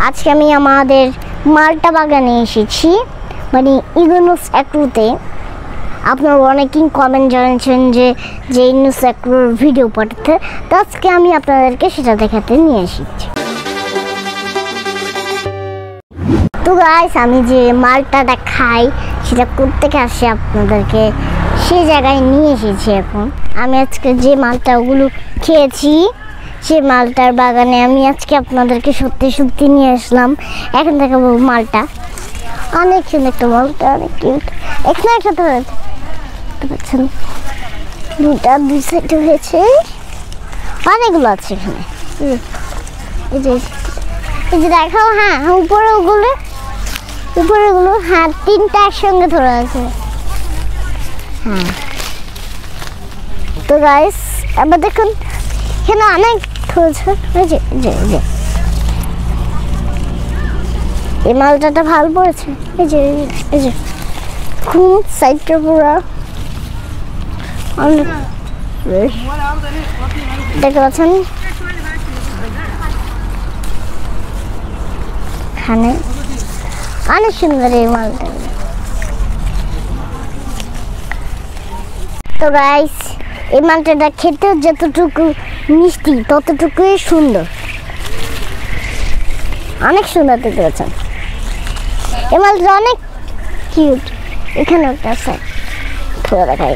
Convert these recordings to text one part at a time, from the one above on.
আজকে আমি আমাদের মালটা বাগানে এসেছি, মানে ইউনুস অ্যাগ্রোতে। আপনারা অনেকেই কমেন্ট জানিয়েছেন যে ইউনুস অ্যাগ্রোর ভিডিও পাঠাতে, তো আজকে আমি আপনাদেরকে সেটা দেখাতে নিয়ে এসেছি। তো গাইস, আমি যে মালটাটা খাই সেটা কোত্থেকে আসে আপনাদেরকে সেই জায়গায় নিয়ে এসেছি। এখন আমি আজকে যে মালটাগুলো খেয়েছি সেই মালটার বাগানে আমি আজকে আপনাদেরকে সত্যি নিয়ে আসলাম। এখন দেখাবো মালটা, অনেক সুন্দর একটা মালটা, অনেক কিউট। এখানে একসাথে হয়েছে, পাচ্ছেন দুই সাইডে হয়েছে, অনেকগুলো আছে এখানে। এই যে দেখাও, হ্যাঁ উপরেগুলো, হ্যাঁ তিনটা একসঙ্গে ধরে আছে। হ্যাঁ তো গাইস, এবার দেখুন এখানে অনেক ধরেছে। এই মালটাটা ভালো পড়েছে। এই যে খুব সাইডটা পুরো অনেক দেখতে পাচ্ছেন। এখানে অনেক সুন্দর এই মালটা। তো গাইস, এই মালটাটা খেতে যতটুকু মিষ্টি ততটুকুই সুন্দর, অনেক সুন্দর দেখতে পাচ্ছেন। এই মালটা অনেক কিউট। এখানে একটা আছে, দেখাই,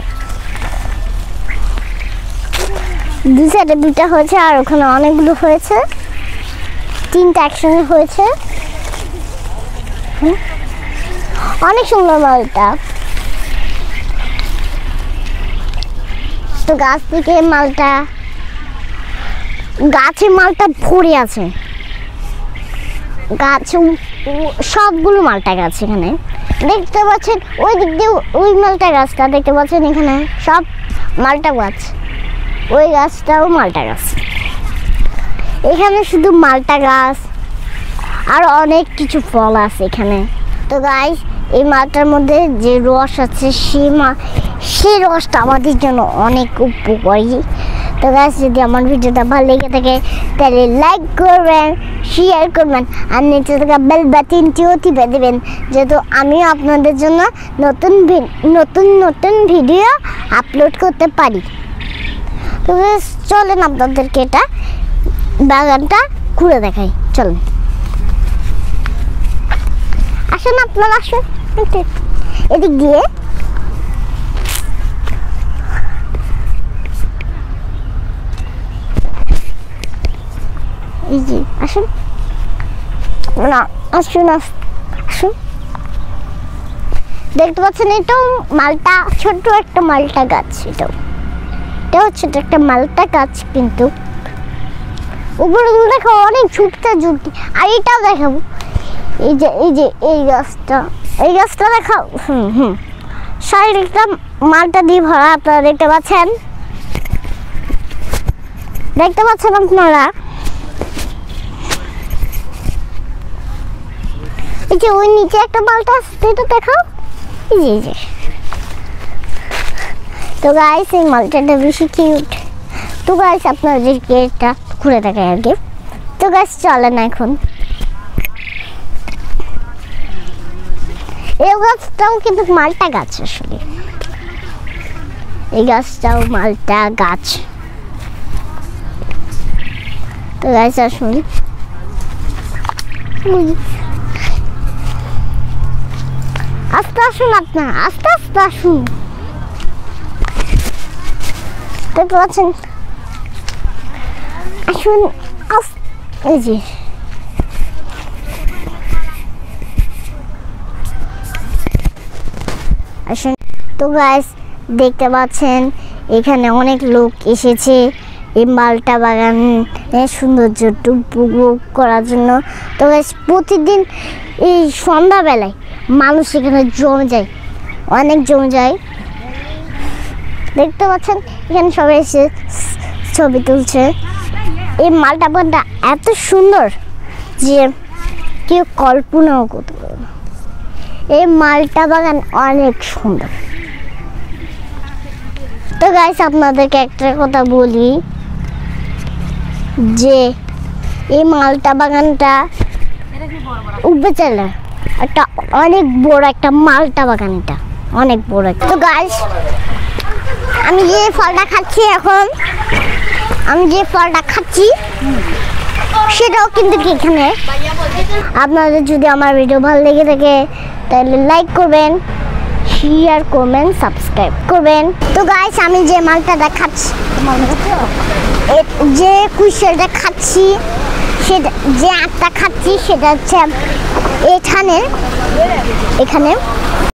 দুই সাইডে দুইটা হয়েছে আর ওখানে অনেকগুলো হয়েছে, তিনটা একসঙ্গে হয়েছে। অনেক সুন্দর মালটা। তো গাছ থেকে গাছে মালটা ভরে আছে, গাছে সবগুলো মালটা গাছ। এখানে দেখতে পাচ্ছেন ওই দিক দিয়ে ওই মালটা গাছটা দেখতে পাচ্ছেন, এখানে সব মালটা গাছ, ওই গাছটাও মালটা গাছ। এখানে শুধু মালটা গাছ আর অনেক কিছু ফল আছে এখানে। তো গাইস, এই মালটার মধ্যে যে রস আছে সেই রসটা আমাদের জন্য অনেক উপকারী। তো গাইস, যদি আমার ভিডিওটা ভালো লেগে থাকে তাহলে লাইক করবেন, শেয়ার করবেন আর নিচে থাকা বেল বাটনটিও টিপে দেবেন, যেহেতু আমিও আপনাদের জন্য নতুন ভিডিও আপলোড করতে পারি। তো গাইস, চলেন আপনাদেরকে এটা বাগানটা ঘুরে দেখাই। চলেন, আসুন আপনারা, আসুন এদিক দিয়ে। এই যে আসুন, না আসুন আসুন, দেখতে পাচ্ছেন এটাও মালটা, ছোট্ট একটা মালটা গাছ। এটাও ছোট একটা মালটা গাছ, কিন্তু উপরে দেখো অনেক ঝুঁকতে। আর এটাও দেখাবো, এই গাছটা দেখাও। চারিদিকটা মালটা দিয়ে ভরা, আপনারা দেখতে পাচ্ছেন আপনারা। এই যে ওই নিচে একটা মালটা আছে, এটা দেখাও। এই যে তো গাইস, এই মালটাটা বেশি কিউট। তো গাইস, আপনাদেরকে এটা ঘুরে দেখাই আগে। তো গাইস, চলেন এখন। এই গাছটাও কিন্তু মালটা গাছ, আসলে এই গাছটাও মালটা গাছ। তো গাইস, আসুন, আস্তে আসুন, আপনার আস্তে আসুন। দেখতে পাচ্ছেন, আসুন এই যে আসুন। তো গাইস, দেখতে পাচ্ছেন এখানে অনেক লোক এসেছে এই মালটা বাগানের সৌন্দর্যটা উপভোগ করার জন্য। তো গাইস, প্রতিদিন এই সন্ধ্যাবেলায় মানুষ এখানে অনেক জমে যায়। দেখতে পাচ্ছেন এখানে সবাই এসে ছবি তুলছে। এই মালটা বাগানটা এত সুন্দর যে কেউ কল্পনাও করতে পারে না। এই মালটা বাগান অনেক সুন্দর। তো গাইস, আপনাদেরকে একটা কথা বলি যে এই মালটা বাগানটা উপজেলা একটা অনেক বড় একটা মালটা বাগান, এটা অনেক বড়। তো গাইস আমি যে ফলটা খাচ্ছি এখন, সেটাও কিন্তু এখানে। আপনাদের যদি আমার ভিডিও ভালো লেগে থাকে তাহলে লাইক করবেন, শেয়ার করবেন, সাবস্ক্রাইব করবেন। তো গাইস আমি যে মালটাটা খাচ্ছি, যে কুইশালটা খাচ্ছি, সেটা যে আটটা খাচ্ছি সেটা হচ্ছে এখানে